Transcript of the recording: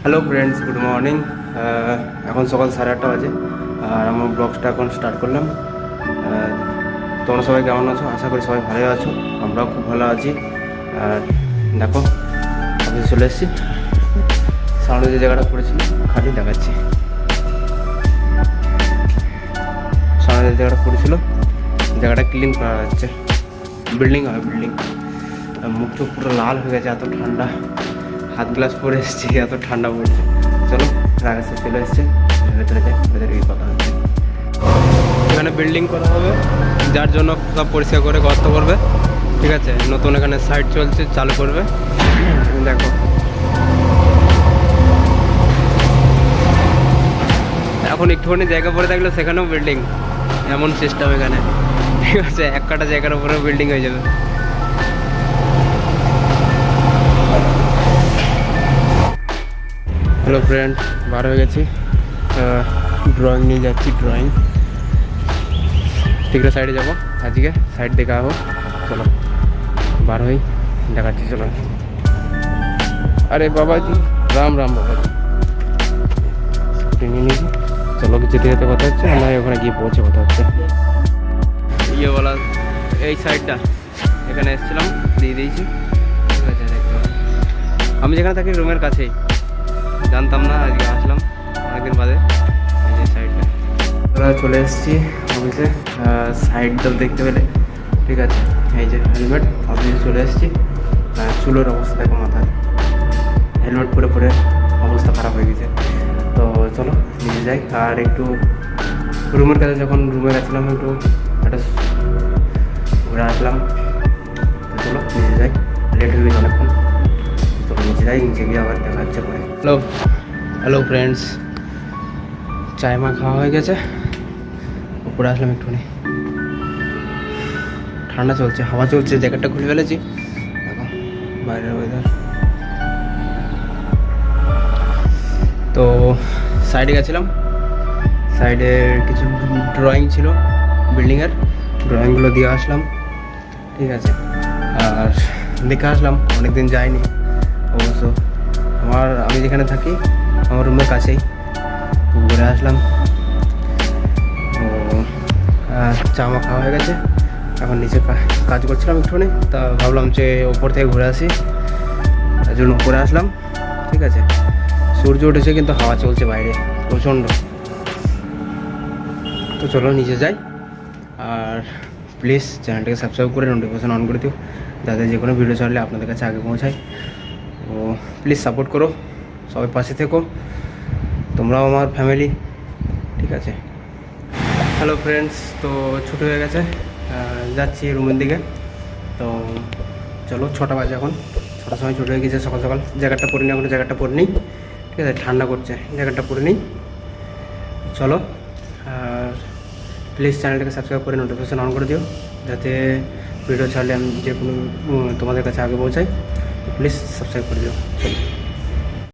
Hello friends, good morning. এখন সকাল 8:30 বাজে আর আমার ব্লগসটা এখন স্টার্ট করলাম। তোমরা সবাই কেমন আছো? আশা করি সবাই ভালো আছো, আমরাও খুব ভালো আছি। আর দেখো, অফিসে চলে এসেছি। সামনে যে জায়গাটা পড়েছিল খালি দেখাচ্ছি। সামনে যে জায়গাটা পড়েছিল জায়গাটা ক্লিন করা যাচ্ছে। বিল্ডিং হয়, বিল্ডিং। মুখ চোখ পুরো লাল হয়ে গেছে, এত ঠান্ডা। হাত গ্লাস পরে এসেছি, এত ঠান্ডা পড়ছে। চলো, রাগাসে চলে এসছে, ভেতরে যাই, ভেতরে গিয়ে কথা হচ্ছে। এখানে বিল্ডিং করা হবে, যার জন্য সব পরিষ্কার করে গর্ত করবে। ঠিক আছে, নতুন এখানে সাইট চলছে, চালু করবে। দেখো, এখন একটুখানি জায়গা পড়ে থাকলে সেখানেও বিল্ডিং, এমন সিস্টেম এখানে। ঠিক আছে, এক কাটা জায়গার উপরেও বিল্ডিং হয়ে যাবে। হ্যালো ফ্রেন্ড, বার হয়ে গেছি, ড্রয়িং নিয়ে যাচ্ছি। ড্রয়িং ঠিক সাইডে যাবো আজকে, সাইড দেখা হবো। চলো বার হই, দেখাচ্ছি। চলো। আরে বাবাজি, রাম রাম বাবাজি। স্কুটি নিয়ে নিয়েছি, চলো যেতে যেতে কথা হচ্ছে, আমরা ওখানে গিয়ে পৌঁছে কথা হচ্ছে। ইয়ে বলা, এই সাইডটা এখানে এসেছিলাম, দিয়ে দিয়েছি। ঠিক আছে, দেখতে আমি যেখানে থাকি রুমের কাছেই, জানতাম না, আজকে আসলাম অনেকদিন বাদে। এই যে সাইডটা আমরা চলে এসেছি অফিসে, সাইডটা দেখতে পেলে। ঠিক আছে, এই যে হেলমেট, অফিসে চলে এসেছি। চুলোর অবস্থা দেখো, মাথায় হেলমেট পরে পরে অবস্থা খারাপ হয়ে গেছে। তো চলো নিয়ে যাই। আর একটু রুমের কাছে, যখন রুমে গেছিলাম একটু একটা ঘুরে আসলাম। তো চলো নিয়ে যাই, লেট হয়ে গেছে অনেকক্ষণ। তো নিচে যাই, নিচে গিয়ে আবার দেখা হচ্ছে পরে। হ্যালো হ্যালো ফ্রেন্ডস, চায় মা খাওয়া হয়ে গেছে, উপরে আসলাম একটুখানি। ঠান্ডা চলছে, হাওয়া চলছে, জ্যাকেটটা খুলে ফেলেছি। দেখো বাইরের ওয়েদার। তো সাইডে গেছিলাম, সাইডে কিছু ড্রয়িং ছিল বিল্ডিংয়ের, ড্রয়িংগুলো দিয়ে আসলাম। ঠিক আছে, আর দেখে আসলাম, অনেকদিন যাইনি অবশ্য। আমি যেখানে থাকি আমার রুমের কাছেই, ঘুরে আসলাম। তো চা মা খাওয়া হয়ে গেছে, এখন নিচে কাজ করছিলাম একটুখানি। তা ভাবলাম যে ওপর থেকে ঘুরে আসি, তার জন্য উপরে আসলাম। ঠিক আছে, সূর্য উঠেছে কিন্তু হাওয়া চলছে বাইরে প্রচণ্ড। তো চলো নিচে যাই। আর প্লিজ চ্যানেলটাকে সাবস্ক্রাইব করে নোটিফিকেশান অন করে দিও, যাতে যে কোনো ভিডিও ছাড়লে আপনাদের কাছে আগে পৌঁছায়। তো প্লিজ সাপোর্ট করো, সবাই পাশে থেকো, তোমরাও আমার ফ্যামিলি। ঠিক আছে। হ্যালো ফ্রেন্ডস, তো ছুটি হয়ে গেছে, যাচ্ছি রুমের দিকে। তো চলো, 6টা বাজে এখন, 6টার সময় ছুটি হয়ে গেছে সকাল সকাল। জ্যাকেটটা পরে নিই, এখন জ্যাকেটটা পরে নিই। ঠিক আছে, ঠান্ডা করছে, জ্যাকেটটা পরে নিই। চলো, আর প্লিজ চ্যানেলটাকে সাবস্ক্রাইব করে নোটিফিকেশান অন করে দিও, যাতে ভিডিও ছাড়লে আমি যে কোনো তোমাদের কাছে আগে পৌঁছাই। প্লিজ সাবস্ক্রাইব করে দিও। চলো।